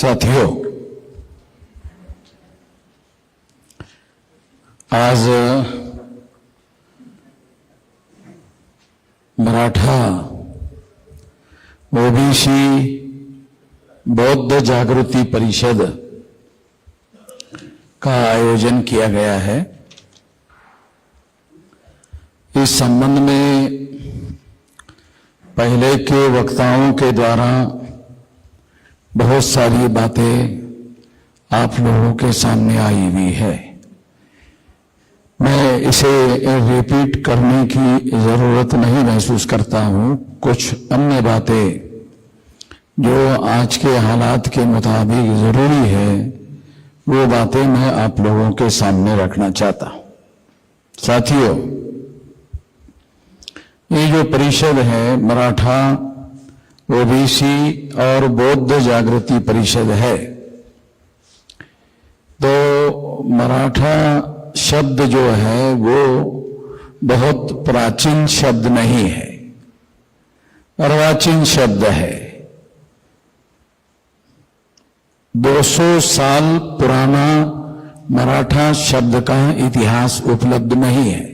साथियों, आज मराठा ओबीसी बौद्ध जागृति परिषद का आयोजन किया गया है। इस संबंध में पहले के वक्ताओं के द्वारा बहुत सारी बातें आप लोगों के सामने आई हुई है। मैं इसे रिपीट करने की जरूरत नहीं महसूस करता हूं। कुछ अन्य बातें जो आज के हालात के मुताबिक जरूरी है, वो बातें मैं आप लोगों के सामने रखना चाहता हूं। साथियों, ये जो परिषद है मराठा ओबीसी और बौद्ध जागृति परिषद है, तो मराठा शब्द जो है वो बहुत प्राचीन शब्द नहीं है, अर्वाचीन शब्द है। 200 साल पुराना मराठा शब्द का इतिहास उपलब्ध नहीं है।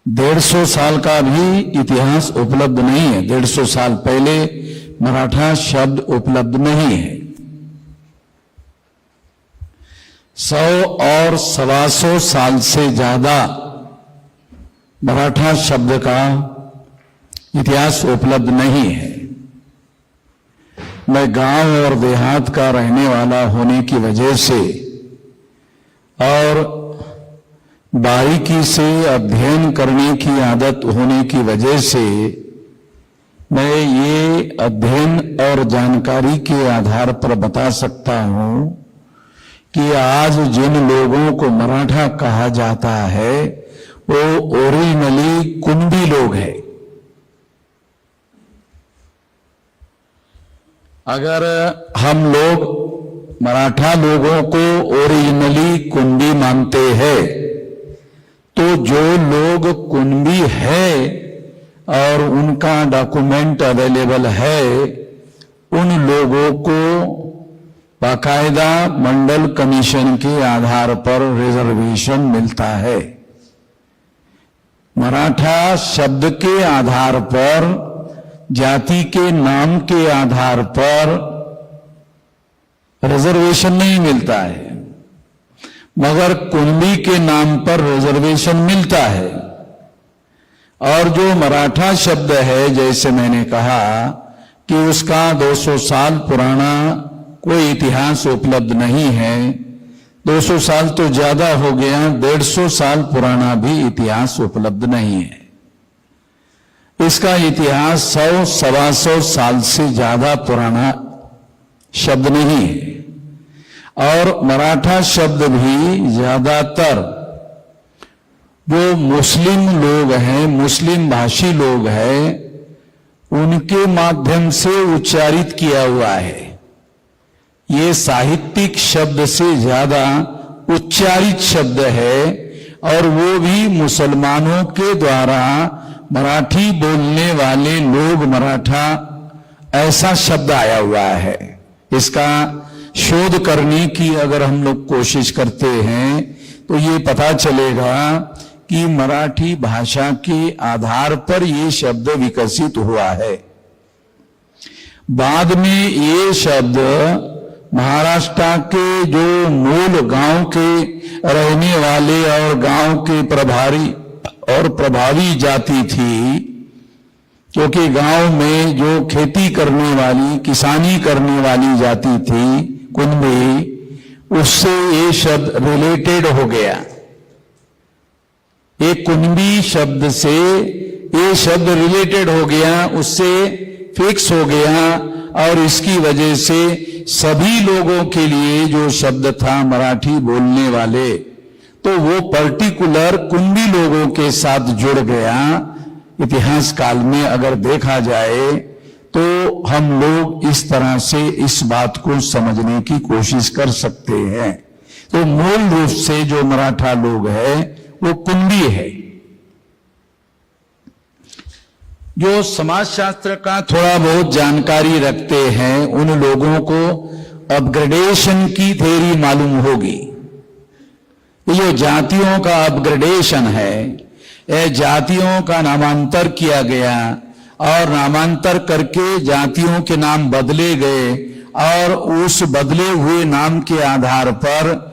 150 साल का भी इतिहास उपलब्ध नहीं है। 150 साल पहले मराठा शब्द उपलब्ध नहीं है। 100 और 125 साल से ज्यादा मराठा शब्द का इतिहास उपलब्ध नहीं है। मैं गांव और देहात का रहने वाला होने की वजह से और बारीकी से अध्ययन करने की आदत होने की वजह से मैं ये अध्ययन और जानकारी के आधार पर बता सकता हूं कि आज जिन लोगों को मराठा कहा जाता है वो ओरिजिनली कुंभी लोग हैं। अगर हम लोग मराठा लोगों को ओरिजिनली कुंभी मानते हैं, तो जो लोग कुंभी है और उनका डॉक्यूमेंट अवेलेबल है, उन लोगों को बाकायदा मंडल कमीशन के आधार पर रिजर्वेशन मिलता है। मराठा शब्द के आधार पर, जाति के नाम के आधार पर रिजर्वेशन नहीं मिलता है, मगर कुंभी के नाम पर रिजर्वेशन मिलता है। और जो मराठा शब्द है, जैसे मैंने कहा कि उसका 200 साल पुराना कोई इतिहास उपलब्ध नहीं है। 200 साल तो ज्यादा हो गया, 150 साल पुराना भी इतिहास उपलब्ध नहीं है। इसका इतिहास 100 सवा 100 साल से ज्यादा पुराना शब्द नहीं है। और मराठा शब्द भी ज्यादातर जो मुस्लिम लोग हैं, मुस्लिम भाषी लोग हैं, उनके माध्यम से उच्चारित किया हुआ है। ये साहित्यिक शब्द से ज्यादा उच्चारित शब्द है, और वो भी मुसलमानों के द्वारा मराठी बोलने वाले लोग मराठा, ऐसा शब्द आया हुआ है। इसका शोध करने की अगर हम लोग कोशिश करते हैं तो ये पता चलेगा कि मराठी भाषा के आधार पर ये शब्द विकसित हुआ है। बाद में ये शब्द महाराष्ट्र के जो मूल गांव के रहने वाले और गांव के प्रभारी और प्रभावी जाति थी, क्योंकि गांव में जो खेती करने वाली, किसानी करने वाली जाति थी कुंभी, उससे ये शब्द रिलेटेड हो गया। एक कुंभी शब्द से ये शब्द रिलेटेड हो गया, उससे फिक्स हो गया, और इसकी वजह से सभी लोगों के लिए जो शब्द था मराठी बोलने वाले, तो वो पर्टिकुलर कुंभी लोगों के साथ जुड़ गया। इतिहास काल में अगर देखा जाए तो हम लोग इस तरह से इस बात को समझने की कोशिश कर सकते हैं। तो मूल रूप से जो मराठा लोग हैं वो कुंभी है। जो समाजशास्त्र का थोड़ा बहुत जानकारी रखते हैं उन लोगों को अपग्रेडेशन की थ्योरी मालूम होगी। ये जो जातियों का अपग्रेडेशन है, यह जातियों का नामांतर किया गया और नामांतर करके जातियों के नाम बदले गए और उस बदले हुए नाम के आधार पर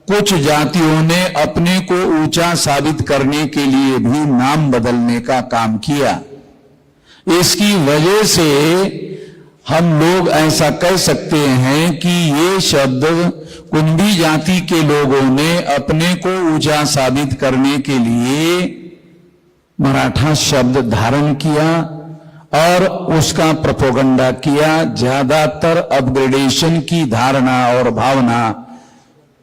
कुछ जातियों ने अपने को ऊंचा साबित करने के लिए भी नाम बदलने का काम किया। इसकी वजह से हम लोग ऐसा कह सकते हैं कि ये शब्द कुंभी जाति के लोगों ने अपने को ऊंचा साबित करने के लिए मराठा शब्द धारण किया और उसका प्रोपेगेंडा किया। ज्यादातर अपग्रेडेशन की धारणा और भावना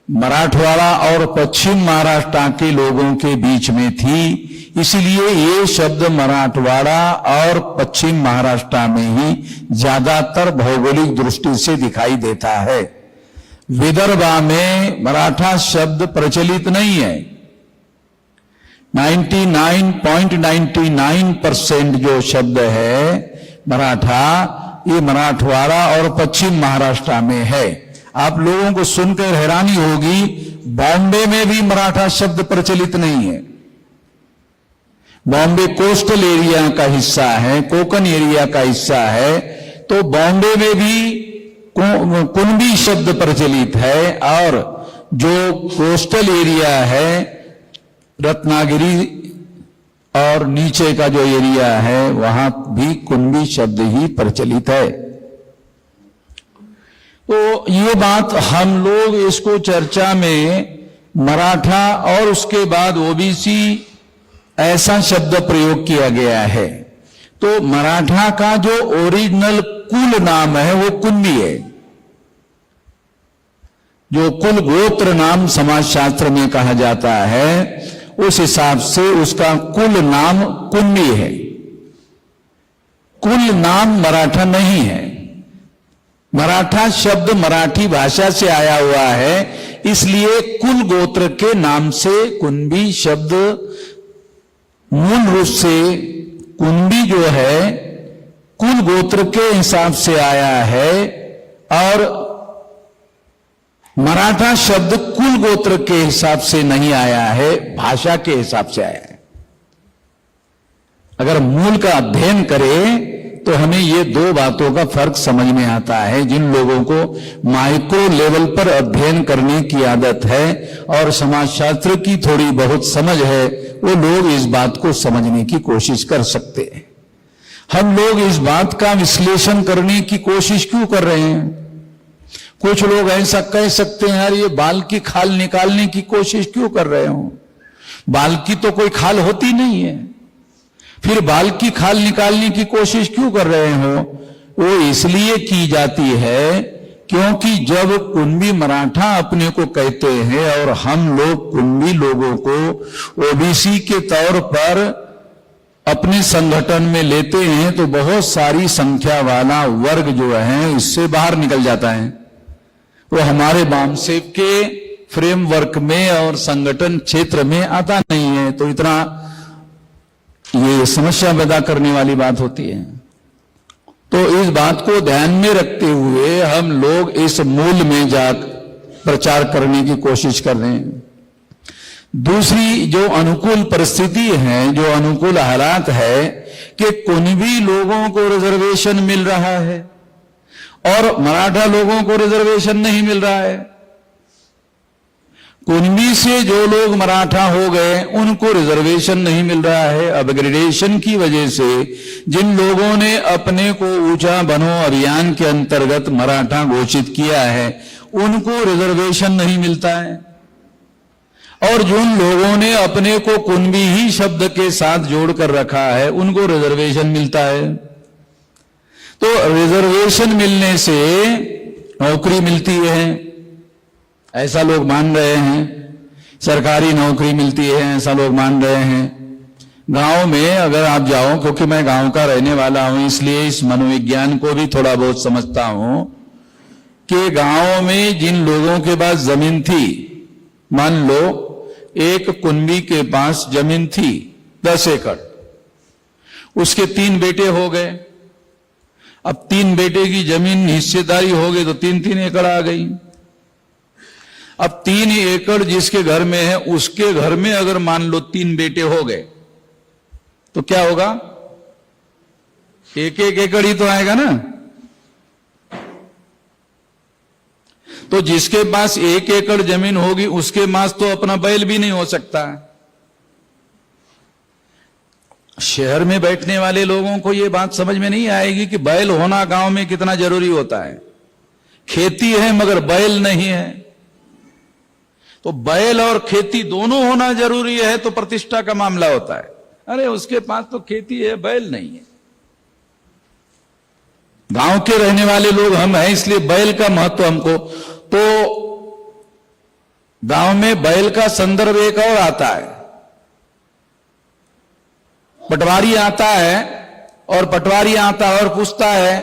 मराठवाड़ा और पश्चिम महाराष्ट्र के लोगों के बीच में थी, इसलिए ये शब्द मराठवाड़ा और पश्चिम महाराष्ट्र में ही ज्यादातर भौगोलिक दृष्टि से दिखाई देता है। विदर्भा में मराठा शब्द प्रचलित नहीं है। 99.99% जो शब्द है मराठा, ये मराठवाड़ा और पश्चिम महाराष्ट्र में है। आप लोगों को सुनकर हैरानी होगी, बॉम्बे में भी मराठा शब्द प्रचलित नहीं है। बॉम्बे कोस्टल एरिया का हिस्सा है, कोकन एरिया का हिस्सा है, तो बॉम्बे में भी कुणबी शब्द प्रचलित है और जो कोस्टल एरिया है रत्नागिरी और नीचे का जो एरिया है वहां भी कुणबी शब्द ही प्रचलित है। तो ये बात हम लोग इसको चर्चा में मराठा और उसके बाद ओबीसी ऐसा शब्द प्रयोग किया गया है। तो मराठा का जो ओरिजिनल कुल नाम है वो कुणबी है। जो कुल गोत्र नाम समाजशास्त्र में कहा जाता है उस हिसाब से उसका कुल नाम कुणबी है, कुल नाम मराठा नहीं है। मराठा शब्द मराठी भाषा से आया हुआ है, इसलिए कुल गोत्र के नाम से कुणबी शब्द मूल रूप से कुणबी जो है कुल गोत्र के हिसाब से आया है और मराठा शब्द कुल गोत्र के हिसाब से नहीं आया है, भाषा के हिसाब से आया है। अगर मूल का अध्ययन करें तो हमें ये दो बातों का फर्क समझ में आता है। जिन लोगों को माइक्रो लेवल पर अध्ययन करने की आदत है और समाजशास्त्र की थोड़ी बहुत समझ है, वो लोग इस बात को समझने की कोशिश कर सकते हैं। हम लोग इस बात का विश्लेषण करने की कोशिश क्यों कर रहे हैं? कुछ लोग ऐसा कह सकते हैं, यार ये बाल की खाल निकालने की कोशिश क्यों कर रहे हो? बाल की तो कोई खाल होती नहीं है, फिर बाल की खाल निकालने की कोशिश क्यों कर रहे हो? वो इसलिए की जाती है क्योंकि जब कुणबी मराठा अपने को कहते हैं और हम लोग कुणबी लोगों को ओबीसी के तौर पर अपने संगठन में लेते हैं तो बहुत सारी संख्या वाला वर्ग जो है इससे बाहर निकल जाता है। वो हमारे वामसेव के फ्रेमवर्क में और संगठन क्षेत्र में आता नहीं है, तो इतना ये समस्या पैदा करने वाली बात होती है। तो इस बात को ध्यान में रखते हुए हम लोग इस मूल में जा प्रचार करने की कोशिश कर रहे हैं। दूसरी जो अनुकूल परिस्थिति है, जो अनुकूल हालात है कि कुणबी लोगों को रिजर्वेशन मिल रहा है और मराठा लोगों को रिजर्वेशन नहीं मिल रहा है। कुणबी से जो लोग मराठा हो गए उनको रिजर्वेशन नहीं मिल रहा है। अपग्रेडेशन की वजह से जिन लोगों ने अपने को ऊंचा बनो अभियान के अंतर्गत मराठा घोषित किया है उनको रिजर्वेशन नहीं मिलता है, और जिन लोगों ने अपने को कुणबी ही शब्द के साथ जोड़कर रखा है उनको रिजर्वेशन मिलता है। तो रिजर्वेशन मिलने से नौकरी मिलती है ऐसा लोग मान रहे हैं, सरकारी नौकरी मिलती है ऐसा लोग मान रहे हैं। गांव में अगर आप जाओ, क्योंकि मैं गांव का रहने वाला हूं इसलिए इस मनोविज्ञान को भी थोड़ा बहुत समझता हूं कि गांव में जिन लोगों के पास जमीन थी, मान लो एक कुणबी के पास जमीन थी 10 एकड़, उसके 3 बेटे हो गए। अब 3 बेटे की जमीन हिस्सेदारी हो गई तो 3-3 एकड़ आ गई। अब 3 एकड़ जिसके घर में है उसके घर में अगर मान लो 3 बेटे हो गए तो क्या होगा? 1-1 एकड़ ही तो आएगा ना। तो जिसके पास 1 एकड़ जमीन होगी उसके पास तो अपना बैल भी नहीं हो सकता। शहर में बैठने वाले लोगों को यह बात समझ में नहीं आएगी कि बैल होना गांव में कितना जरूरी होता है। खेती है मगर बैल नहीं है, तो बैल और खेती दोनों होना जरूरी है तो प्रतिष्ठा का मामला होता है। अरे उसके पास तो खेती है, बैल नहीं है। गांव के रहने वाले लोग हम हैं, इसलिए बैल का महत्व हमको। तो गांव में बैल का संदर्भ एक और आता है। पटवारी आता है और पटवारी आता है और पूछता है,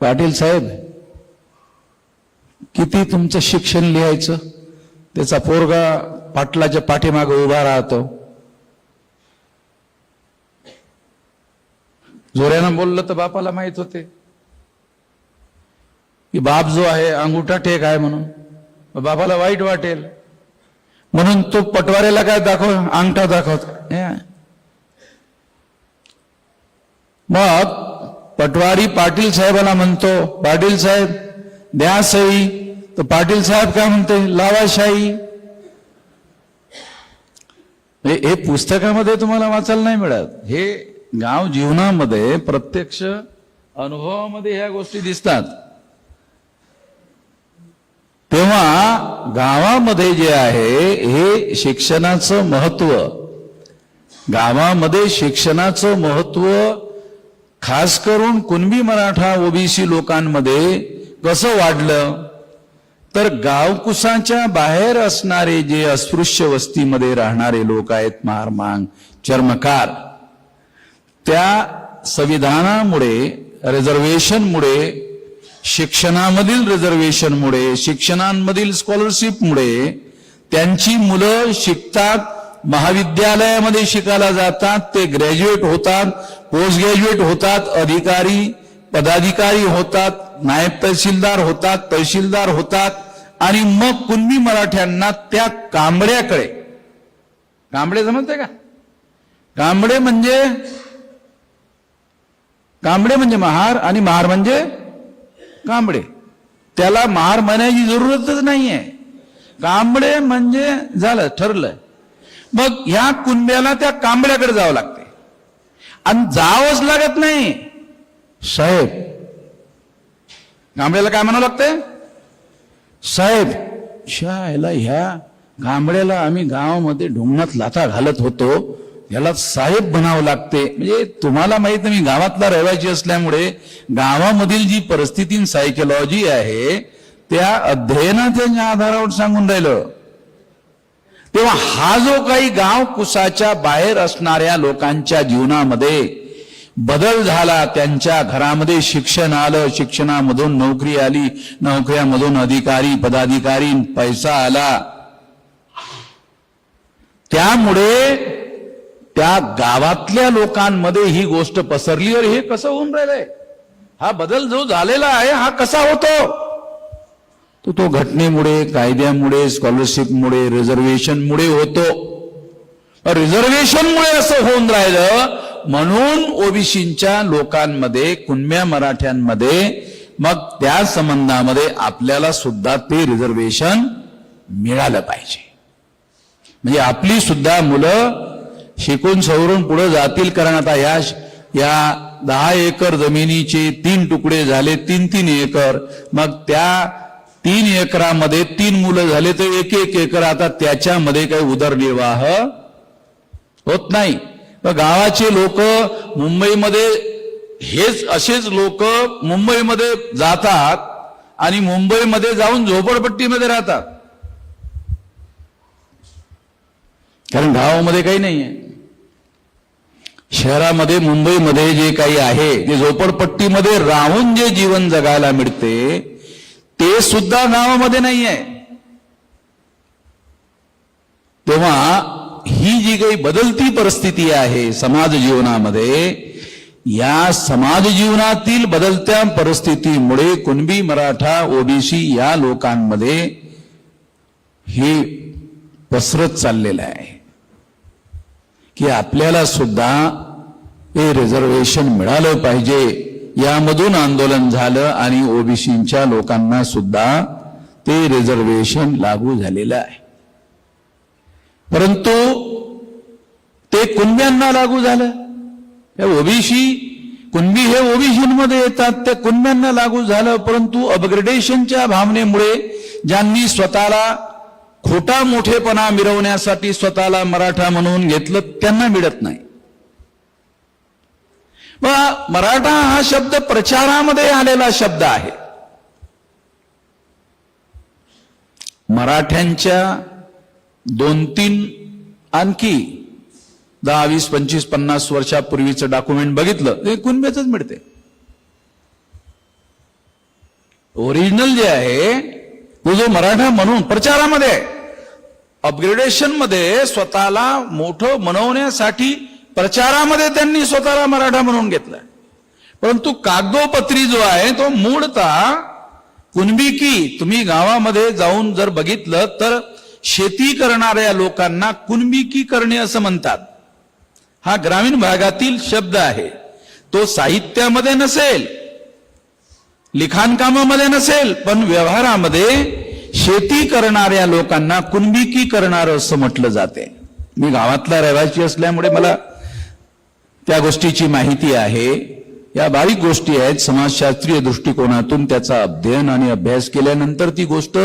पाटील साहेब किती तुमचं शिक्षण लिहायचं? त्याचा पोरगा पाटलाच्या पाठीमागे उभा राहतो, जोऱ्यानं बोललं तर बापाला माहित होते की बाप जो आहे अंगुठा टेक आहे म्हणून, बापाला वाईट वाटेल म्हणून तो पटवाऱ्याला काय अंगठा दाखवतो। मग पटवारी पाटील साहेबांना म्हणतो, पाटील साहेब द्या सही, तर पाटील साहेब काय म्हणते, लावा शाही। हे पुस्तकामध्ये तुम्हाला वाचायला नाही मिळत, हे गाव जीवनामध्ये प्रत्यक्ष अनुभवामध्ये ह्या गोष्टी दिसतात। तेव्हा गावामध्ये जे आहे हे शिक्षणाचं महत्व, गावामध्ये शिक्षणाचं महत्व खास करून कुणबी मराठा ओबीसी लोकांमध्ये कसं वाढलं तर गावकुसाच्या बाहेर असणारे जे अस्पृश्य वस्तीमध्ये राहणारे लोक आहेत, मारमांग चर्मकार, त्या संविधानामुळे रिझर्वेशनमुळे, शिक्षणामधील रिझर्वेशनमुळे, शिक्षणांमधील स्कॉलरशिपमुळे त्यांची मुलं शिकतात, महाविद्यालयामध्ये शिकायला जातात, ते ग्रॅज्युएट होतात, पोस्ट ग्रॅज्युएट होतात, अधिकारी पदाधिकारी होतात, नायब तहसीलदार होतात, तहसीलदार होतात, आणि मग कुणबी मराठ्यांना त्या कांबड्याकडे, कांबडे समजते का? कांबडे म्हणजे महार आणि महार म्हणजे कांबडे, त्याला महार म्हणायची जरूरतच नाहीये, कांबडे म्हणजे झालं, ठरलं। मग ह्या कुणब्याला त्या कांबड्याकडे जावं लागते आणि जावंच लागत नाही साहेब, कांबड्याला काय म्हणावं लागतंय, साहेब शायला ह्या कांबड्याला आम्ही गावामध्ये ढोंगणात लाथा घालत होतो, याला साहेब बनावं लागते। म्हणजे तुम्हाला माहित नाही, मी गावातला रहिवासी असल्यामुळे गावामधील जी परिस्थिती सायकोलॉजी आहे त्या अध्ययनाच्या आधारावर सांगून राहिलं। तेव्हा हा जो काही गाव कुसाच्या बाहेर असणाऱ्या लोकांच्या जीवनामध्ये बदल झाला, त्यांच्या घरामध्ये शिक्षण आलं, शिक्षणामधून नोकरी आली, नोकऱ्यामधून अधिकारी पदाधिकारी पैसा आला, त्यामुळे त्या गावातल्या लोकांमध्ये ही गोष्ट पसरली। और हे कसं होऊन राहिलंय, हा बदल जो झालेला आहे हा कसा होतो, तो घटनेमुळे, कायद्यामुळे, स्कॉलरशिपमुळे, रिझर्वेशनमुळे होतो। रिझर्वेशनमुळे असं होऊन राहिलं म्हणून ओबीसीच्या लोकांमध्ये, कुणब्या मराठ्यांमध्ये, मग त्या संबंधामध्ये आपल्याला सुद्धा ते रिझर्वेशन मिळालं पाहिजे, म्हणजे आपली सुद्धा मुलं शिकून सवरून पुढे जातील। कारण आता या 10 एकर जमिनीचे 3 तुकडे झाले, 3-3 एकर, मग त्या 3 एकरामध्ये 3 मुलं झाले तर 1-1 एकर, आता त्याच्यामध्ये काही उदरनिर्वाह होत नाही। तर गावाचे लोक मुंबईमध्ये, हेच असेच लोक मुंबईमध्ये जातात आणि मुंबईमध्ये जाऊन झोपडपट्टीमध्ये राहतात, कारण गावामध्ये काही नाहीये। शहरामध्ये, मुंबईमध्ये जे काही आहे ते झोपडपट्टीमध्ये राहून जे जीवन जगायला मिळते ते सुद्धा गावामध्ये नाहीये। तेव्हा ही जी काही बदलती परिस्थिती आहे समाज जीवनामध्ये, या समाज जीवनातील बदलत्या परिस्थितीमुळे कुणबी, मराठा, ओबीसी या लोकांमध्ये हे पसरत चाललेलं आहे की आपल्याला सुद्धा हे रिझर्वेशन मिळालं पाहिजे. यामधून आंदोलन झालं आणि ओबीसीच्या लोकांना सुद्धा ते रिझर्वेशन लागू झालेलं आहे. परंतु ते कुणब्यांना लागू झालं. ओबीसी कुणबी हे ओबीसीमध्ये येतात, त्या कुणब्यांना लागू झालं. परंतु अपग्रेडेशनच्या भावनेमुळे ज्यांनी स्वतःला खोटा मोठेपणा मिरवण्यासाठी स्वतःला मराठा म्हणून घेतलं त्यांना मिळत नाही. मराठा हा शब्द प्रचारामध्ये आलेला शब्द आहे. मराठ्यांच्या 2-3 आणखी 10, 20, 25, 50 वर्षापूर्वीचं डॉक्युमेंट बघितलं ते कुणब्याचंच मिळते. ओरिजिनल जे आहे तो जो मराठा म्हणून प्रचारामध्ये, अपग्रेडेशन मध्ये स्वतःला मोठं बनवण्यासाठी प्रचारामध्ये त्यांनी स्वतःला मराठा म्हणून घेतलाय. परंतु कागदोपत्री जो आहे तो मूळतः कुणबी की. तुम्ही गावामध्ये जाऊन जर बघितलं तर शेती करणाऱ्या लोकांना कुणबी की करणे असं म्हणतात. हा ग्रामीण भागातील शब्द आहे. तो साहित्यामध्ये नसेल, लिखाणकामामध्ये नसेल, पण व्यवहारामध्ये शेती करणाऱ्या लोकांना कुणबी की करणार असं म्हटलं जाते. मी गावातला रहिवासी असल्यामुळे मला त्या गोष्टीची माहिती आहे. या बारीक गोष्टी आहेत. समाजशास्त्रीय दृष्टिकोनातून त्याचा अध्ययन आणि अभ्यास केल्यानंतर ती गोष्ट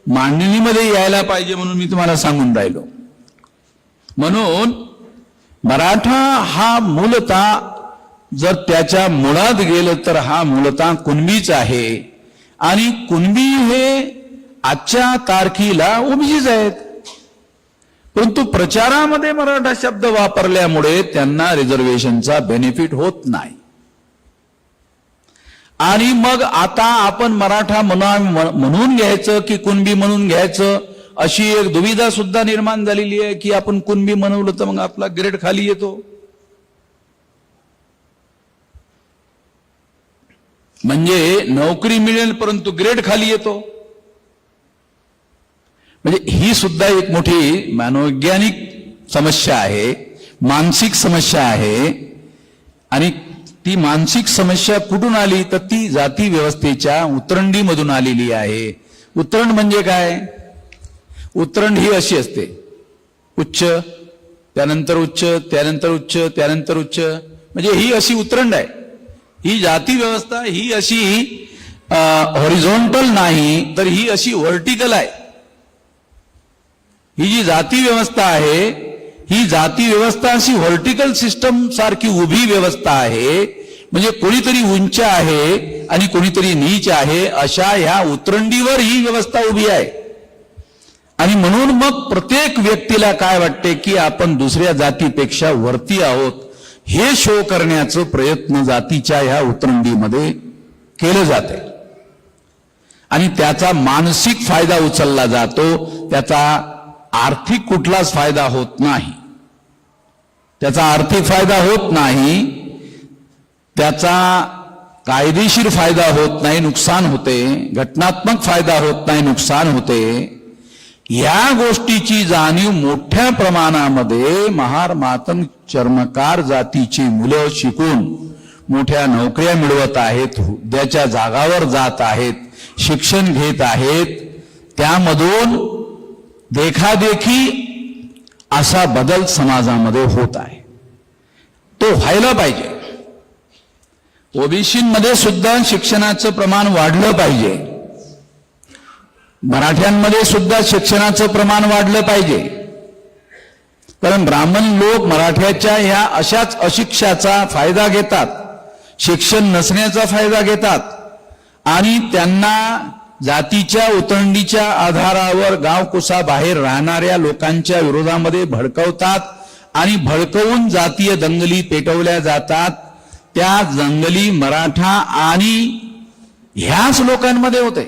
मांडणीमध्ये यायला पाहिजे म्हणून मी तुम्हाला सांगून राहिलो. म्हणून मराठा हा मूलतः जर त्याच्या मुळात गेलं तर हा मूलतः कुणबीच आहे. आणि कुणबी हे आजच्या तारखेला ओबीसीच आहेत. परंतु प्रचारामध्ये मराठा शब्द वापरल्यामुळे त्यांना रिझर्वेशनचा बेनिफिट होत नाही. आणि मग आता आपण मराठा म्हणून घ्यायचं की कुणबी म्हणून घ्यायचं अशी एक दुविधा सुद्धा निर्माण झालेली आहे की आपण कुणबी म्हणवलं तर मग आपला ग्रेड खाली येतो. म्हणजे नोकरी मिळेल परंतु ग्रेड खाली येतो. म्हणजे ही सुद्धा एक मोठी मनोवैज्ञानिक समस्या आहे, मानसिक समस्या आहे. आणि ती मानसिक समस्या कुठून आली तर ती जाती व्यवस्थेच्या उतरंडीमधून आलेली आहे. उतरंड म्हणजे काय? उतरंड ही अशी असते, उच्च त्यानंतर उच्च त्यानंतर उच्च त्यानंतर उच्च, म्हणजे ही अशी उतरंड आहे. ही जाती व्यवस्था ही अशी हॉरिझॉन्टल नाही तर ही अशी व्हर्टिकल आहे. ही जी जाती व्यवस्था आहे ही जाती व्यवस्था अशी व्हर्टिकल सिस्टम सारखी उभी व्यवस्था आहे. म्हणजे कोणीतरी उंच आहे आणि कोणीतरी नीच आहे, अशा ह्या उतरंडीवर ही व्यवस्था उभी आहे. आणि म्हणून मग प्रत्येक व्यक्तीला काय वाटते की आपण दुसऱ्या जातीपेक्षा वरती आहोत हे शो करण्याचं प्रयत्न जातीच्या ह्या उतरंडीमध्ये केलं जाते. आणि त्याचा मानसिक फायदा उचलला जातो, त्याचा आर्थिक कुठलाच फायदा होत नाही. त्याचा आर्थिक फायदा होत नाही, त्याचा कायदेशीर फायदा होत नाही, नुकसान होते. घटनात्मक फायदा होत नाही, नुकसान होते. या गोष्टीची जाणीव मोठ्या प्रमाणामध्ये महार मातंग चर्मकार जातीची मुलं शिकून मोठ्या नोकऱ्या मिळवत आहेत, हुद्द्याच्या जागावर जात आहेत, शिक्षण घेत आहेत. त्यामधून देखादेखी असा बदल समाजामध्ये होत आहे. तो व्हायला पाहिजे. ओबीसीमध्ये सुद्धा शिक्षणाचं प्रमाण वाढलं पाहिजे. मराठ्यांमध्ये सुद्धा शिक्षणाचं प्रमाण वाढलं पाहिजे. कारण ब्राह्मण लोक मराठ्याच्या ह्या अशाच अशिक्षाचा फायदा घेतात, शिक्षण नसण्याचा फायदा घेतात आणि त्यांना जातीच्या उतरंडीच्या आधारावर गावकुसा बाहेर राहणाऱ्या लोकांच्या विरोधामध्ये भडकवतात आणि भडकवून जातीय दंगली पेटवल्या जातात. त्या दंगली मराठा आणि ह्याच लोकांमध्ये होते.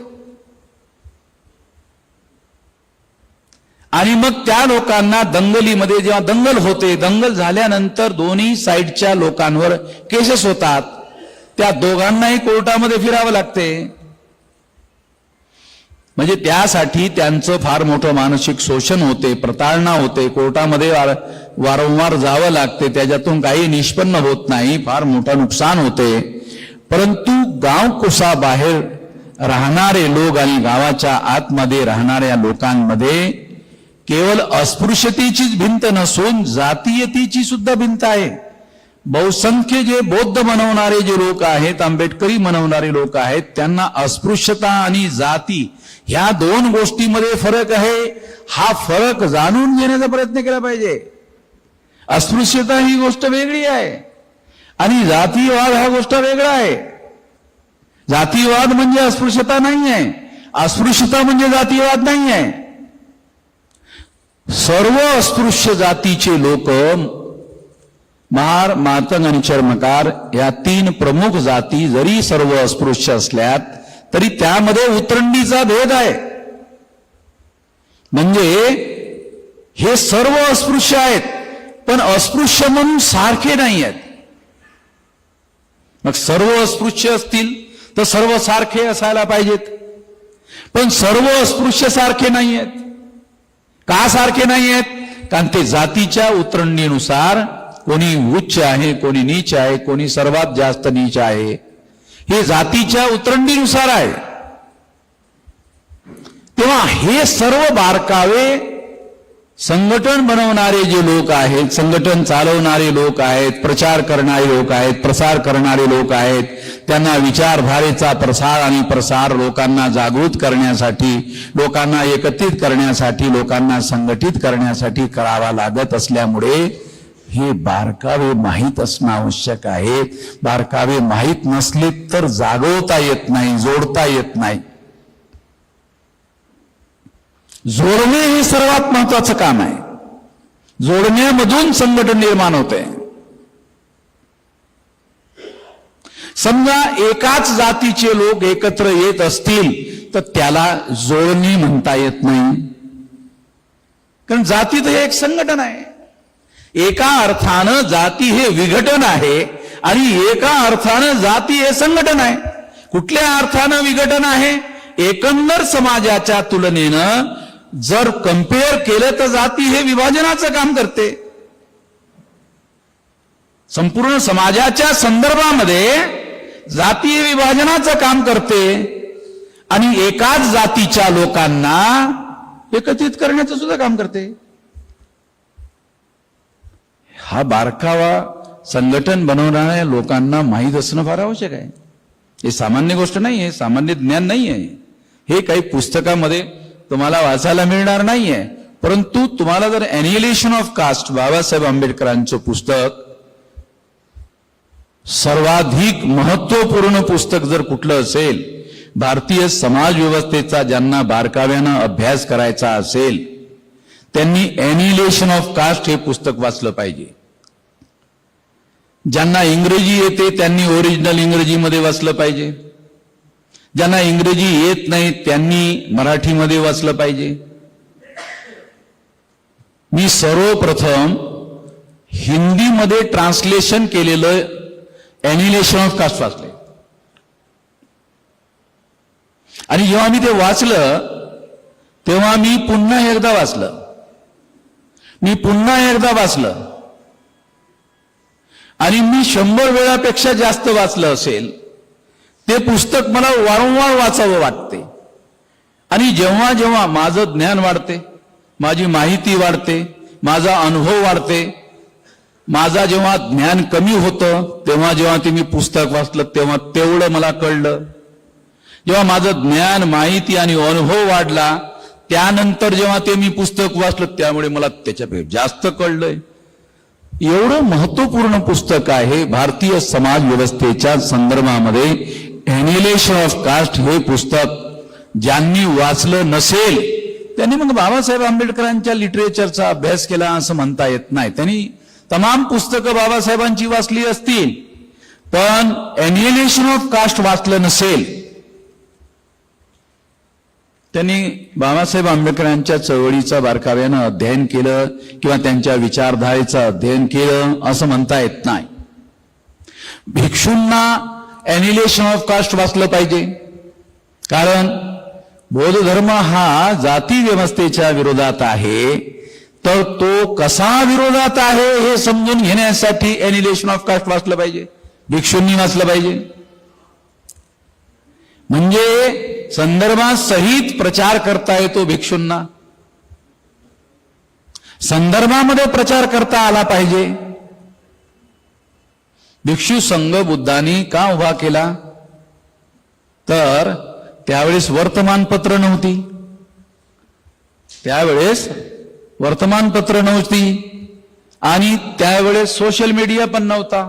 आणि मग त्या लोकांना दंगलीमध्ये जेव्हा दंगल होते, दंगल झाल्यानंतर दोन्ही साईडच्या लोकांवर केसेस होतात, त्या दोघांनाही कोर्टामध्ये फिरावं लागते. म्हणजे त्यासाठी त्यांचं फार मोठं मानसिक शोषण होते, प्रताडणा होते, कोर्टामध्ये वारंवार जावं लागते, त्याच्यातून काही निष्पन्न होत नाही, फार मोठं नुकसान होते. परंतु गाव कुसाबाहेर राहणारे लोक आणि गावाच्या आतमध्ये राहणाऱ्या लोकांमध्ये केवळ अस्पृश्यतेचीच भिंत नसून जातीयतेची सुद्धा भिंत आहे. बहुसंख्य जे बौद्ध म्हणवणारे जे लोक आहेत, आंबेडकरी म्हणवणारे लोक आहेत, त्यांना अस्पृश्यता आणि जाती ह्या दोन गोष्टीमध्ये फरक आहे. हा फरक जाणून घेण्याचा प्रयत्न केला पाहिजे. अस्पृश्यता ही गोष्ट वेगळी आहे आणि जातीयवाद हा गोष्ट वेगळा आहे. जातीयवाद म्हणजे अस्पृश्यता नाही आहे, अस्पृश्यता म्हणजे जातीयवाद नाही आहे. सर्व अस्पृश्य जातीचे लोक, महार, मातंग आणि चर्मकार या तीन प्रमुख जाती जरी सर्व अस्पृश्य असल्यात तरी त्यामध्ये उतरंडीचा भेद आहे. म्हणजे हे सर्व अस्पृश्य आहेत, पण अस्पृश्य म्हणून सारखे नाही आहेत. मग सर्व अस्पृश्य असतील तर सर्व सारखे असायला पाहिजेत, पण सर्व अस्पृश्य सारखे नाही आहेत. का सारखे नाही आहेत? कारण ते जातीच्या उतरंडीनुसार कोणी उच्च आहे, कोणी नीच आहे, कोणी सर्वात जास्त नीच आहे, हे जातीच्या उतरंडीनुसार आहे. तेव्हा हे सर्व बारकावे संघटन बनवणारे जे लोक आहेत, संघटन चालवणारे लोक आहेत, प्रचार करणारे लोक आहेत, प्रसार करणारे लोक आहेत, त्यांना विचारधारेचा प्रसार आणि प्रसार लोकांना जागृत करण्यासाठी, लोकांना एकत्रित करण्यासाठी, लोकांना संघटित करण्यासाठी करावा लागत असल्यामुळे हे बारकावे माहीत असणं आवश्यक आहे. बारकावे माहीत नसले तर जागवता येत नाही, जोडता येत नाही. जोडणे हे सर्वात महत्वाचं काम आहे. जोडण्यामधून संघटन निर्माण होते. समजा एकाच जातीचे लोक एकत्र येत असतील तर त्याला जोडणी म्हणता येत नाही, कारण जाती तर एक संघटन आहे. एका अर्थानं जाती हे विघटन आहे आणि एका अर्थानं जाती हे संघटन आहे. कुठल्या अर्थानं विघटन आहे? एकंदर समाजाच्या तुलनेनं जर कंपेअर केलं तर जाती हे विभाजनाचं काम करते. संपूर्ण समाजाच्या संदर्भामध्ये जाती हे विभाजनाचं काम करते आणि एकाच जातीच्या लोकांना एकत्रित करण्याचं सुद्धा काम करते. हा बारकावा संघटन बनवणाऱ्या लोकांना माहीत असणं फार आवश्यक आहे. हे सामान्य गोष्ट नाही आहे, सामान्य ज्ञान नाही आहे. हे काही पुस्तकामध्ये तुम्हाला वाचायला मिळणार नाहीये. परंतु तुम्हाला जर ॲनिहिलेशन ऑफ कास्ट, बाबासाहेब आंबेडकरांचं पुस्तक, सर्वाधिक महत्वपूर्ण पुस्तक जर कुठलं असेल, भारतीय समाज व्यवस्थेचा ज्यांना बारकाव्यानं अभ्यास करायचा असेल त्यांनी ॲनिहिलेशन ऑफ कास्ट हे पुस्तक वाचलं पाहिजे. ज्यांना इंग्रजी येते त्यांनी ओरिजिनल इंग्रजीमध्ये वाचलं पाहिजे. ज्यांना इंग्रजी येत नाही त्यांनी मराठीमध्ये वाचलं पाहिजे. मी सर्वप्रथम हिंदीमध्ये ट्रान्सलेशन केलेलं ॲनिहिलेशन ऑफ कास्ट वाचले आणि जेव्हा मी ते वाचलं तेव्हा मी पुन्हा एकदा वाचलं आणि मी 100 वेळापेक्षा जास्त वाचलं असेल. ते पुस्तक मला वारंवार वाचावं वाटते आणि जेव्हा जेव्हा माझं ज्ञान वाढते, माझी माहिती वाढते, माझा अनुभव वाढते, माझा जेव्हा ज्ञान कमी होतं तेव्हा जेव्हा ते मी पुस्तक वाचलं तेव्हा तेवढं मला कळलं. जेव्हा माझं ज्ञान, माहिती आणि अनुभव वाढला त्यानंतर जेव्हा ते मी पुस्तक वाचलं त्यामुळे मला त्याच्यापेक्षा जास्त कळलंय. एवढं महत्वपूर्ण पुस्तक आहे भारतीय समाज व्यवस्थेच्या संदर्भामध्ये. ॲनिहिलेशन ऑफ कास्ट हे पुस्तक ज्यांनी वाचलं नसेल त्यांनी मग बाबासाहेब आंबेडकरांच्या लिटरेचरचा अभ्यास केला असं म्हणता येत नाही. त्यांनी तमाम पुस्तकं बाबासाहेबांची वाचली असतील पण ॲनिहिलेशन ऑफ कास्ट वाचलं नसेल त्यांनी बाबासाहेब आंबेडकरांच्या चळवळीचं बारकाव्यानं अध्ययन केलं किंवा त्यांच्या विचारधारेचं अध्ययन केलं असं म्हणता येत नाही. भिक्षूंना ॲनिहिलेशन ऑफ कास्ट वाचलं पाहिजे, कारण बौद्ध धर्म हा जाती व्यवस्थेच्या विरोधात आहे. तर तो कसा विरोधात आहे हे समजून घेण्यासाठी ॲनिहिलेशन ऑफ कास्ट वाचलं पाहिजे, भिक्षूंनी वाचलं पाहिजे. म्हणजे संदर्भात सहित प्रचार करता येतो भिक्षूंना, संदर्भामध्ये प्रचार करता आला पाहिजे. भिक्षू संघ बुद्धांनी का उभा केला? तर त्यावेळेस वर्तमानपत्र नव्हती, त्यावेळेस वर्तमानपत्र नव्हती आणि त्यावेळेस सोशल मीडिया पण नव्हता.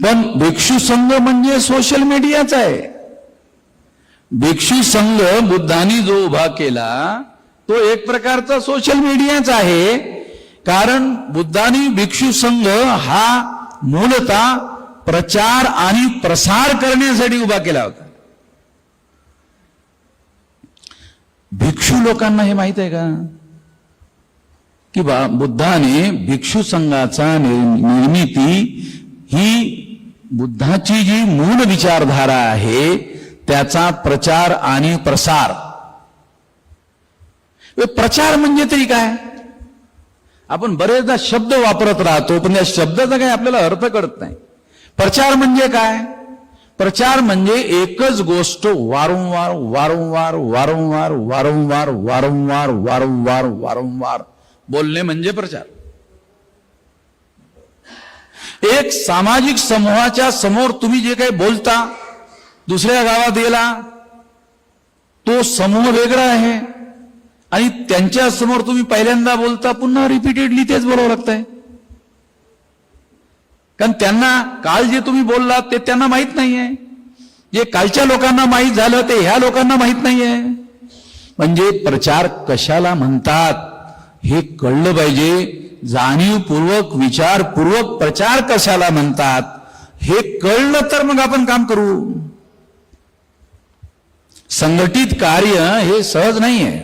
पण भिक्षू संघ म्हणजे सोशल मीडियाच आहे. भिक्षू संघ बुद्धांनी जो उभा केला तो एक प्रकारचा सोशल मीडियाच आहे, कारण बुद्धांनी भिक्षू संघ हा मूलतः प्रचार आणि प्रसार करण्यासाठी उभा केला होता. भिक्षू लोकांना हे माहित आहे का की बुद्धाने भिक्षू संघाचा निर्मिती ही बुद्धाची जी मूळ विचारधारा आहे त्याचा प्रचार आणि प्रसार. प्रचार म्हणजे तरी काय? आपण बरेचदा शब्द वापरत राहतो पण या शब्दाचा काही आपल्याला अर्थ कळत नाही. प्रचार म्हणजे काय? प्रचार म्हणजे एकच गोष्ट वारंवार वारंवार वारंवार वारंवार वारंवार वारंवार वारंवार बोलणे म्हणजे प्रचार. एक सामाजिक समूहाच्या समोर तुम्ही जे काही बोलता, दुसऱ्या गावात गेला तो समूह वेगळा आहे आणि त्यांच्या समोर तुम्ही पहिल्यांदा बोलता पुन्हा रिपीटेडली तेच बोलावं लागतंय, कारण त्यांना काल जे तुम्ही बोललात ते त्यांना माहित नाहीये. जे कालच्या लोकांना माहित झालं ते ह्या लोकांना माहित नाहीये. म्हणजे प्रचार कशाला म्हणतात हे कळलं पाहिजे. जाणीवपूर्वक विचारपूर्वक प्रचार कशाला म्हणतात हे कळलं तर मग आपण काम करू. संघटित कार्य हे सहज नाहीये.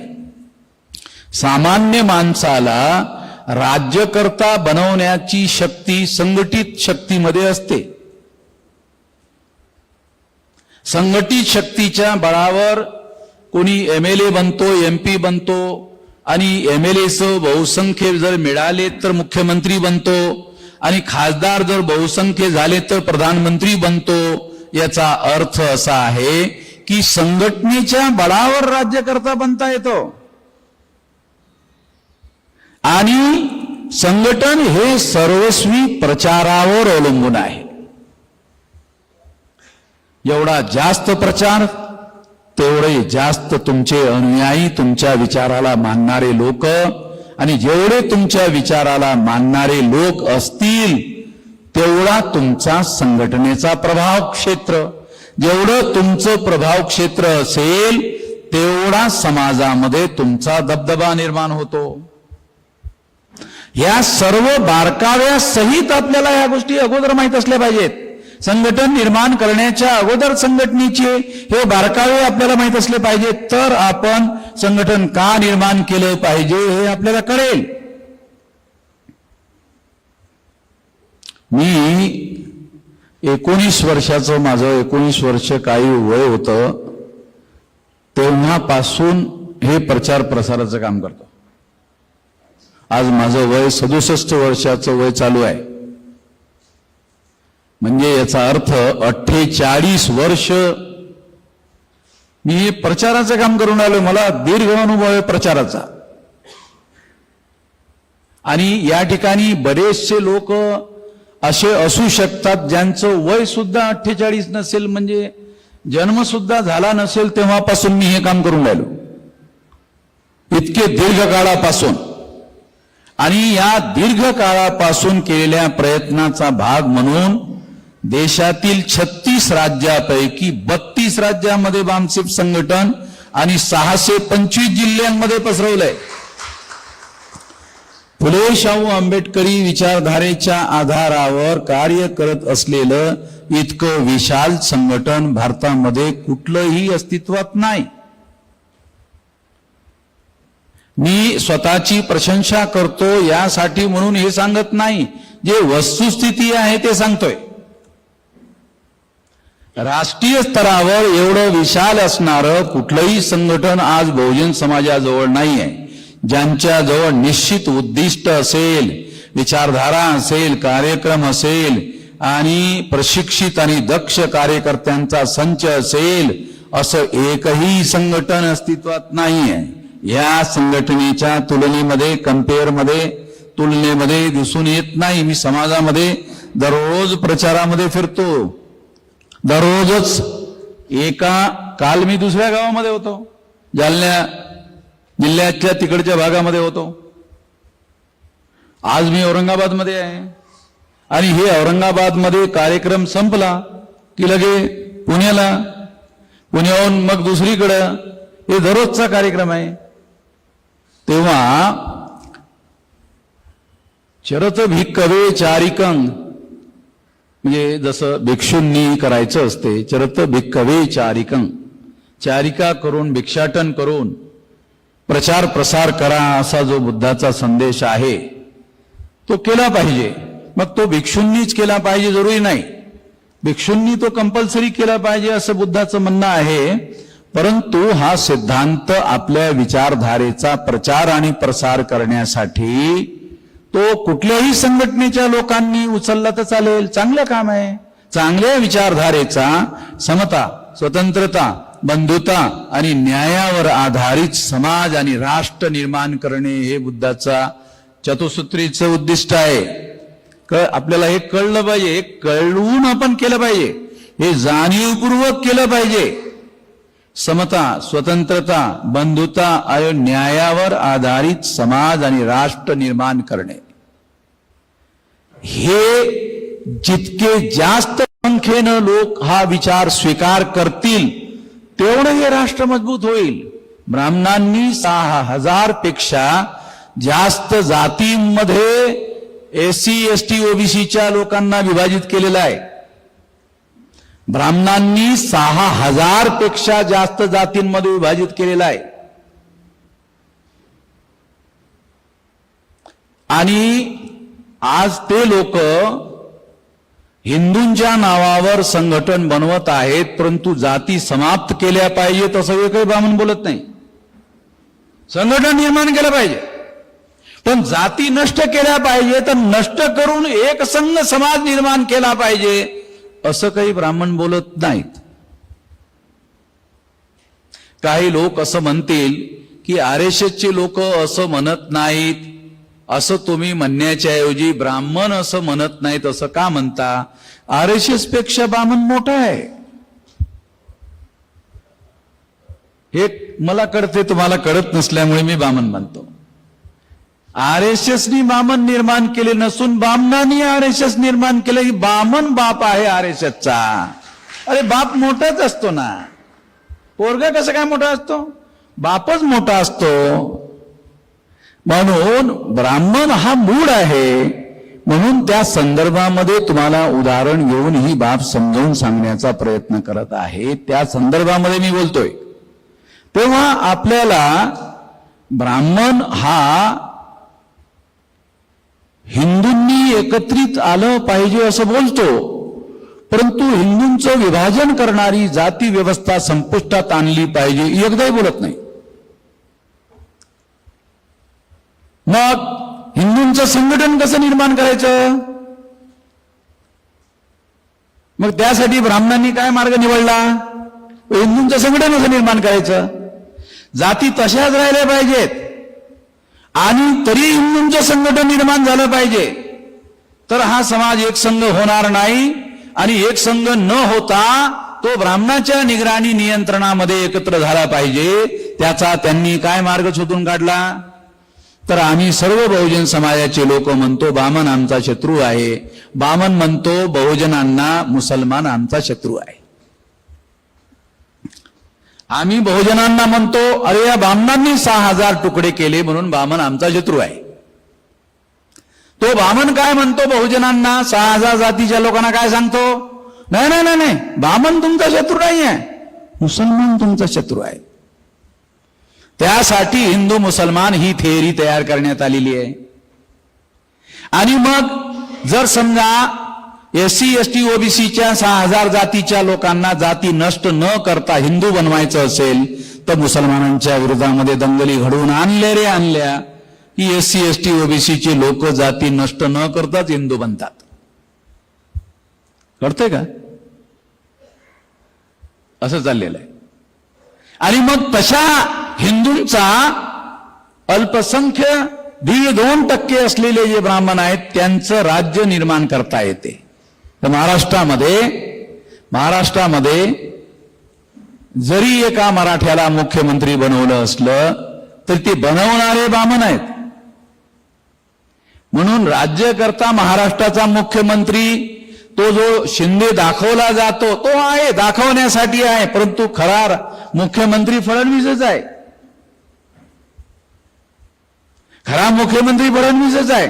सामान्य माणसाला राज्यकर्ता बनवण्याची शक्ती संघटित शक्तीमध्ये असते. संघटित शक्तीच्या बळावर कोणी MLA बनतो, MP बनतो आणि MLAचं बहुसंख्य जर मिळाले तर मुख्यमंत्री बनतो आणि खासदार जर बहुसंख्य झाले तर प्रधानमंत्री बनतो. याचा अर्थ असा आहे की संघटनेच्या बळावर राज्यकर्ता बनता येतो आणि संघटन हे सर्वस्वी प्रचारावर अवलंबून आहे. एवढा जास्त प्रचार तेवढे जास्त तुमचे अनुयायी, तुमच्या विचाराला मानणारे लोक, आणि जेवढे तुमच्या विचाराला मानणारे लोक असतील तेवढा तुमचा संघटनेचा प्रभाव क्षेत्र. जेवढं तुमचं प्रभाव क्षेत्र असेल तेवढा समाजामध्ये तुमचा दबदबा निर्माण होतो. या सर्व बारकाव्या सहित आपल्याला या गोष्टी अगोदर माहित असल्या पाहिजेत. संघटन निर्माण करण्याच्या अगोदर संघटनेचे हे बारकावे आपल्याला माहित असले पाहिजेत, तर आपण संघटन का निर्माण केलं पाहिजे हे आपल्याला कळेल. मी 19 वर्षाचं, माझं 19 वर्ष काही वय होतं तेव्हापासून हे प्रचार प्रसाराचं काम करतो. आज माझं वय 67 वर्षाचं वय चालू आहे. म्हणजे याचा अर्थ 48 वर्ष मी हे प्रचाराचं काम करून आलो. मला दीर्घ अनुभव आहे प्रचाराचा. आणि या ठिकाणी बरेचसे लोक असे असू शकतात ज्यांचं वय सुद्धा 48 नसेल, म्हणजे जन्म सुद्धा झाला नसेल तेव्हापासून मी हे काम करून राहिलो, इतके दीर्घ काळापासून. आणि या दीर्घ काळापासून केलेल्या प्रयत्नाचा भाग म्हणून देशातील 36 राज्यापैकी 32 राज्यामध्ये बामसेफ संघटन आणि 625 जिल्ह्यांमध्ये पसरवलंय. फुले शाहू आंबेडकरी विचारधारेच्या आधारावर कार्य करत असलेलं इतकं विशाल संघटन भारतामध्ये कुठलंही अस्तित्वात नाही. मी स्वतःची प्रशंसा करतो यासाठी म्हणून हे सांगत नाही, जे वस्तुस्थिती आहे ते सांगतोय. राष्ट्रीय स्तरावर एवढं विशाल असणारं कुठलंही संघटन आज बहुजन समाजाजवळ नाही आहे, ज्यांच्याजवळ निश्चित उद्दिष्ट असेल, विचारधारा असेल, कार्यक्रम असेल आणि प्रशिक्षित आणि दक्ष कार्यकर्त्यांचा संच असेल, असं एकही संघटन अस्तित्वात नाही आहे. या संघटनेच्या तुलनेमध्ये दिसून येत नाही. मी समाजामध्ये दररोज प्रचारामध्ये फिरतो, दररोजच काल मी दुसऱ्या गावामध्ये होतो, जालना जिल्ह्याच्या तिकडच्या भागामध्ये होतो, आज मी औरंगाबादमध्ये आहे. आणि हे औरंगाबादमध्ये कार्यक्रम संपला की लगे पुण्याहून मग दुसरीकडं, हे दररोजचा कार्यक्रम आहे. तेव्हा चरत भिक्कवे चारिकं, म्हणजे जसं भिक्षूंनी करायचं असते, चरत भिक्कवे चारिकं, चारिका करून भिक्षाटन करून प्रचार प्रसार करा असा जो बुद्धाचा संदेश आहे तो केला पाहिजे. मग तो भिक्षूंनीच केला पाहिजे जरुरी नाही, भिक्षूंनी तो कंपल्सरी केला पाहिजे असं बुद्धाचं म्हणणं आहे. परंतु हा सिद्धांत आपल्या विचारधारेचा प्रचार आणि प्रसार करण्यासाठी तो कुठल्याही संघटनेच्या लोकांनी उचलला तर चालेल, चांगलं काम आहे. चांगल्या विचारधारेचा समता, स्वतंत्रता, बंधुता आणि न्यायावर आधारित समाज आणि राष्ट्र निर्माण करणे हे बुद्धाचा चतुसूत्रीचं उद्दिष्ट आहे. आपल्याला हे कळलं पाहिजे, हे कळवून आपण केलं पाहिजे, हे जाणीवपूर्वक केलं पाहिजे. समता, स्वतंत्रता, बंधुता आणि न्यायावर आधारित समाज आणि राष्ट्र निर्माण करणे, हे जितके जास्त संख्येनं लोक हा विचार स्वीकार करतील तेवढं हे राष्ट्र मजबूत होईल. ब्राह्मणांनी 6000 पेक्षा जास्त जातींमध्ये SC, ST, OBCच्या लोकांना विभाजित केलेलं आहे. ब्राह्मणांनी 6000 पेक्षा जास्त जातींमध्ये विभाजित केलेलं आहे. आणि आज ते लोक हिंदूंच्या नावावर संघटन बनवत आहेत, परंतु जाती समाप्त केल्या पाहिजेत असं एकही ब्राह्मण बोलत नाही. संघटन निर्माण केलं पाहिजे, पण जाती नष्ट केल्या पाहिजे, तर नष्ट करून एक संघ समाज निर्माण केला पाहिजे असं काही ब्राह्मण बोलत नाहीत. काही लोक असं म्हणतील की RSSचे लोक असं म्हणत नाहीत, असं तुम्ही म्हणण्याच्या ऐवजी ब्राह्मण असं म्हणत नाहीत असं का म्हणता? RSS पेक्षा ब्राह्मण मोठा आहे, हे मला कळते, तुम्हाला कळत नसल्यामुळे मी ब्राह्मण म्हणतो. RSSनी ब्राह्मण निर्माण केले नसून ब्राह्मणांनी RSS निर्माण केले. की ब्राह्मण बाप आहे RSSचा. अरे बाप मोठाच असतो ना, पोरगा कसं काय मोठा असतो? बापच मोठा असतो. म्हणून ब्राह्मण हा मूळ आहे. म्हणून त्या संदर्भामध्ये तुम्हाला उदाहरण घेऊन ही बाब समजावून सांगण्याचा प्रयत्न करत आहे, त्या संदर्भामध्ये मी बोलतोय. तेव्हा आपल्याला ब्राह्मण हा हिंदूंनी एकत्रित आलं पाहिजे असं बोलतो, परंतु हिंदूंचं विभाजन करणारी जाती व्यवस्था संपुष्टात आणली पाहिजे एकदाही बोलत नाही. मग हिंदूंचं संघटन कसं निर्माण करायचं? मग त्यासाठी ब्राह्मणांनी काय मार्ग निवडला? हिंदूंचं संघटन कसं निर्माण करायचं? जाती तशाच राहिल्या पाहिजेत आणि तरी हिंदूंचं संघटन निर्माण झालं पाहिजे, तर हा समाज एक संघ होणार नाही. आणि एक संघ न होता तो ब्राह्मणाच्या निगराणी नियंत्रणामध्ये एकत्र झाला पाहिजे. त्याचा त्यांनी काय मार्ग शोधून काढला? तर आम्ही सर्व बहुजन समाजाचे लोक म्हणतो ब्राह्मण आमचा शत्रू आहे. ब्राह्मण म्हणतो बहुजनांना मुसलमान आमचा शत्रू आहे. आम्ही बहुजनांना म्हणतो अरे या ब्राह्मणांनी 6000 तुकडे केले म्हणून ब्राह्मण आमचा शत्रू आहे. तो ब्राह्मण काय म्हणतो बहुजनांना, 6000 जातीच्या लोकांना काय सांगतो? नाही नाही नाही नाही, ब्राह्मण तुमचा शत्रू नाही आहे, मुसलमान तुमचा शत्रू आहे. त्यासाठी हिंदू मुसलमान ही थेअरी तयार करण्यात आलेली आहे. आणि मग जर समजा SC ST OBCच्या 6000 जातीच्या लोकांना जाती नष्ट न करता हिंदू बनवायचं असेल तर मुसलमानांच्या विरोधामध्ये दंगली घडवून आणल्या की SC ST OBCचे लोक जाती नष्ट न करताच हिंदू बनतात. कळतंय का? असं चाललेलं आहे. आणि मग तशा हिंदूंचा अल्पसंख्य 1.5-2% असलेले जे ब्राह्मण आहेत त्यांचं राज्य निर्माण करता येते. तर महाराष्ट्रामध्ये जरी एका मराठ्याला मुख्यमंत्री बनवलं असलं तर ते बनवणारे ब्राह्मण आहेत. म्हणून राज्यकर्ता महाराष्ट्राचा मुख्यमंत्री तो जो शिंदे दाखवला जातो तो आहे, दाखवण्यासाठी आहे, परंतु खरा मुख्यमंत्री फडणवीसच आहे. खरा मुख्यमंत्री फडणवीसच आहे.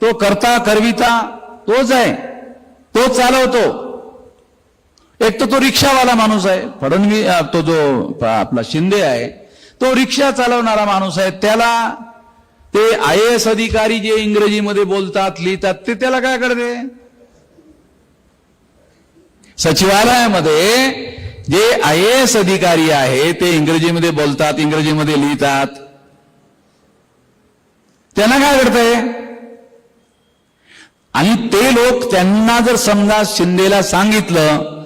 तो करता करविता तोच आहे, तो चालवतो. एक तर तो रिक्षावाला माणूस आहे फडणवीस, तो जो आपला शिंदे आहे तो रिक्षा चालवणारा माणूस आहे. त्याला ते IAS अधिकारी जे इंग्रजीमध्ये बोलतात लिहितात ते त्याला काय करते? सचिवालयामध्ये जे IAS अधिकारी आहे ते इंग्रजीमध्ये बोलतात, इंग्रजीमध्ये लिहितात, त्यांना काय करतंय? आणि ते लोक त्यांना जर समजा शिंदेला सांगितलं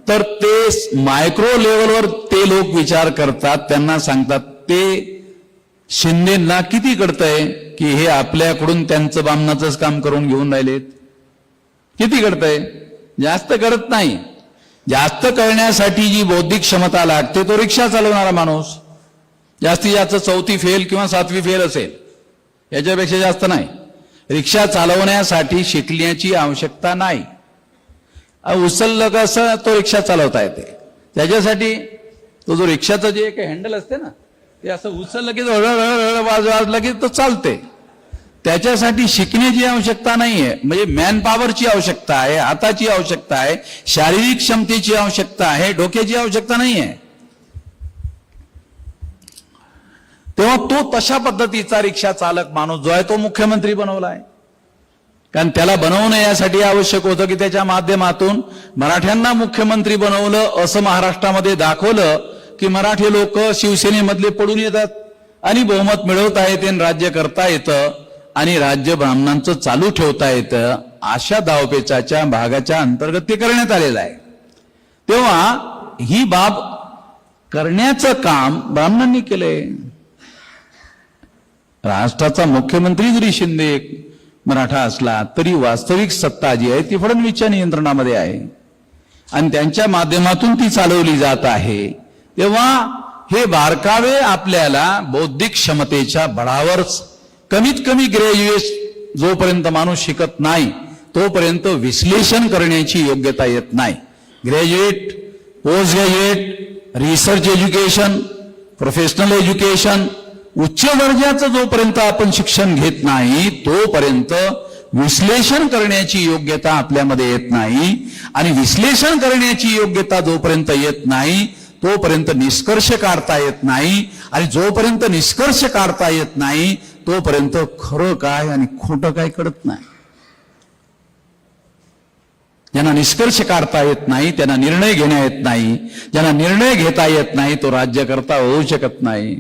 तर ते मायक्रो लेवलवर ते लोक विचार करतात, त्यांना सांगतात ते शिंदेना किती कळतंय की हे आपल्याकडून त्यांचं बामणाचंच काम करून घेऊन राहिलेत. किती कळतंय? जास्त करत नाही. जास्त करण्यासाठी जी बौद्धिक क्षमता लागते तो रिक्षा चालवणारा माणूस जास्तीत जास्त 4थी फेल किंवा 7वी फेल असेल, याच्यापेक्षा जास्त नाही. रिक्षा चालवण्यासाठी शिकण्याची आवश्यकता नाही. उचललं कसं तो रिक्षा चालवता येते. त्याच्यासाठी तो जो रिक्षाचं जे काही हँडल असते ना ते असं उचललं की वाजलं की तो चालते. त्याच्यासाठी शिकण्याची आवश्यकता नाहीये. म्हणजे मॅन पॉवरची आवश्यकता आहे, हाताची आवश्यकता आहे, शारीरिक क्षमतेची आवश्यकता आहे, डोक्याची आवश्यकता नाहीये. तेव्हा तो तशा पद्धतीचा रिक्षा चालक माणूस जो आहे तो मुख्यमंत्री बनवला आहे. कारण त्याला बनवणं यासाठी आवश्यक होतं की त्याच्या माध्यमातून मराठ्यांना मुख्यमंत्री बनवलं असं महाराष्ट्रामध्ये दाखवलं की मराठी लोक शिवसेनेमधले पडून येतात आणि बहुमत मिळवता येते आणि राज्य करता येतं आणि राज्य ब्राह्मणांचं चालू ठेवता येतं. अशा दावपेचाच्या भागाच्या अंतर्गत ते करण्यात आलेलं आहे. तेव्हा ही बाब करण्याचं काम ब्राह्मणांनी केलंय. राष्ट्राचा मुख्यमंत्री जरी शिंदे मराठा असला तरी वास्तविक सत्ता जी आहे ती फडणवीसच्या नियंत्रणामध्ये आहे आणि त्यांच्या माध्यमातून ती चालवली जात आहे. तेव्हा हे बारकावे आपल्याला बौद्धिक क्षमतेच्या बळावरच, कमीत कमी ग्रॅज्युएट जोपर्यंत माणूस शिकत नाही तोपर्यंत विश्लेषण करण्याची योग्यता येत नाही. Graduate, post graduate, research education, professional education, उच्च दर्जाचं जोपर्यंत आपण शिक्षण घेत नाही तोपर्यंत विश्लेषण करण्याची योग्यता आपल्यामध्ये येत नाही. आणि विश्लेषण करण्याची योग्यता जोपर्यंत येत नाही तोपर्यंत निष्कर्ष काढता येत नाही. आणि जोपर्यंत निष्कर्ष काढता येत नाही तोपर्यंत खरं काय आणि खोटं काय कळत नाही. ज्यांना निष्कर्ष काढता येत नाही त्यांना निर्णय घेता येत नाही. ज्यांना निर्णय घेता येत नाही तो राज्यकर्ता होऊ शकत नाही.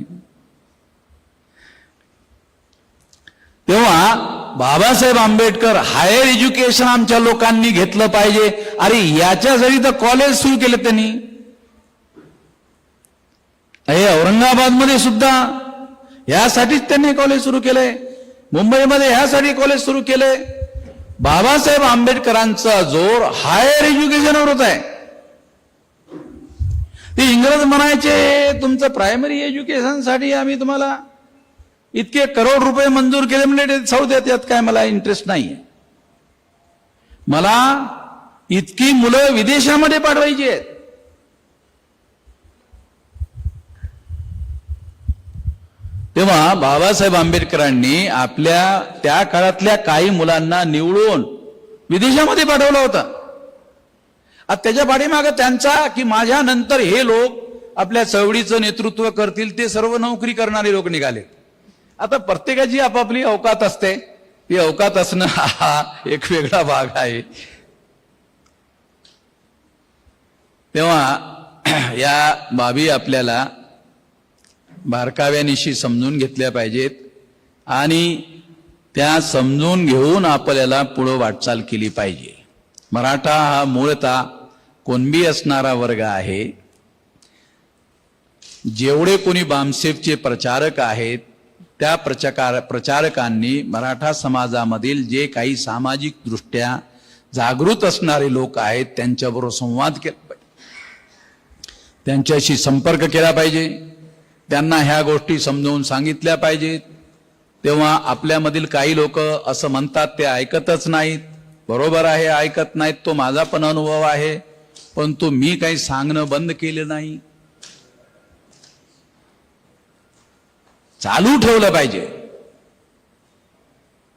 तेव्हा बाबासाहेब आंबेडकर हायर एज्युकेशन आमच्या लोकांनी घेतलं पाहिजे. अरे याच्यासाठी तर कॉलेज सुरू केलं त्यांनी. हे औरंगाबादमध्ये सुद्धा यासाठीच त्यांनी कॉलेज सुरू केलंय. मुंबईमध्ये यासाठी कॉलेज सुरू केलंय. बाबासाहेब आंबेडकरांचा जोर हायर एज्युकेशनवर होत आहे. ते इंग्रज म्हणायचे तुमचं प्रायमरी एज्युकेशनसाठी आम्ही तुम्हाला इतके करोड रुपये मंजूर केले, म्हणजे जाऊ द्या त्यात काय मला इंटरेस्ट नाहीये. मला इतकी मुलं विदेशामध्ये पाठवायची आहेत. तेव्हा बाबासाहेब आंबेडकरांनी आपल्या त्या काळातल्या काही मुलांना निवडून विदेशामध्ये पाठवलं होतं. आता त्याच्या पाठीमागं त्यांचा की माझ्या नंतर हे लोक आपल्या चळवळीचं नेतृत्व करतील ते सर्व नोकरी करणारे लोक निघाले. आता प्रत्येकाची आपापली अवकात असते. ही अवकात असणं हा एक वेगळा भाग आहे. तेव्हा या बाबी आपल्याला बारकाव्यानिशी समजून घेतल्या पाहिजेत आणि त्या समजून घेऊन आपल्याला पुढे वाटचाल केली पाहिजे. मराठा हा मूळतः कुणबी असणारा वर्ग आहे. जेवढे कोणी बामसेफचे प्रचारक आहेत त्या प्रचारकांनी मराठा समाजामधील जे काही सामाजिक दृष्ट्या जागृत असणारे लोक आहेत त्यांच्याबरोबर संवाद केला पाहिजे, त्यांच्याशी संपर्क केला पाहिजे, त्यांना ह्या गोष्टी समजावून सांगितल्या पाहिजेत. तेव्हा आपल्यामधील काही लोक असं म्हणतात ते ऐकतच नाहीत. बरोबर आहे, ऐकत नाहीत, तो माझा पण अनुभव आहे, परंतु मी काही सांगणं बंद केलं नाही, चालू ठेवलं पाहिजे.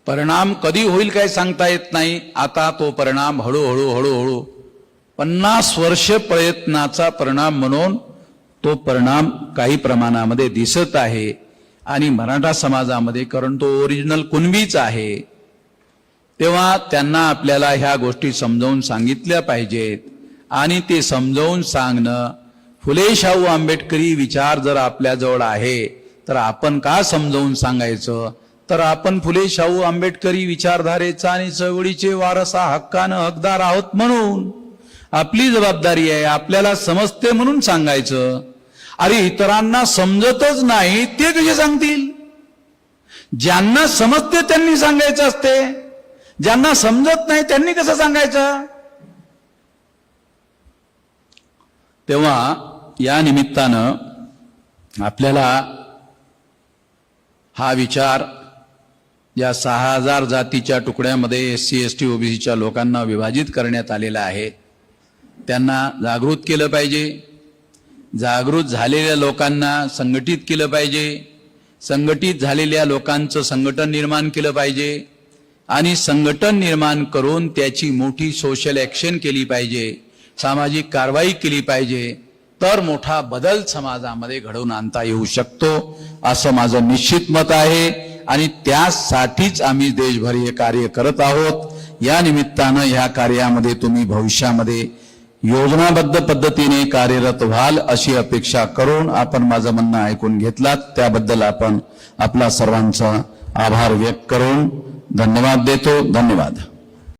परिणाम कधी होईल काय सांगता येत नाही. आता तो परिणाम हळूहळू 50 वर्ष प्रयत्नाचा परिणाम म्हणून तो परिणाम काही प्रमाणामध्ये दिसत आहे. आणि मराठा समाजामध्ये कारण तो ओरिजिनल कुणबीच आहे, तेव्हा त्यांना आपल्याला ह्या गोष्टी समजावून सांगितल्या पाहिजेत. आणि ते समजावून सांगणं, फुले शाहू आंबेडकरी विचार जर आपल्याजवळ आहे तर आपण का समजावून सांगायचं? तर आपण फुले शाहू आंबेडकरी विचारधारेचा आणि चळवळीचे वारसा हक्कानं हकदार आहोत म्हणून आपली जबाबदारी आहे. आपल्याला समजते म्हणून सांगायचं. अरे इतरांना समजतच नाही ते कसे सांगतील? ज्यांना समजते त्यांनी सांगायचं असते, ज्यांना समजत नाही त्यांनी कसं सांगायचं? तेव्हा या निमित्तानं आपल्याला हा विचार या 6000 जातीच्या तुकड्यामध्ये SC ST OBCच्या लोकांना विभाजित करण्यात आलेला आहे, त्यांना जागृत केलं पाहिजे. जागृत झालेल्या लोकांना संघटित केलं पाहिजे. संघटित झालेल्या लोकांचं संघटन निर्माण केलं पाहिजे आणि संघटन निर्माण करून त्याची मोठी सोशल ॲक्शन केली पाहिजे, सामाजिक कारवाई केली पाहिजे. तर मोठा बदल समाजामध्ये घडवून आणता येऊ शकतो असं माझं निश्चित मत आहे. आणि त्यासाठीच आम्ही देशभर हे कार्य करत आहोत. या निमित्तानं ह्या कार्यामध्ये तुम्ही भविष्यामध्ये योजनाबद्ध पद्धतीने कार्यरत व्हाल अशी अपेक्षा करून आपण माझं म्हणणं ऐकून घेतलात त्याबद्दल आपण आपला सर्वांचा आभार व्यक्त करून धन्यवाद देतो. धन्यवाद.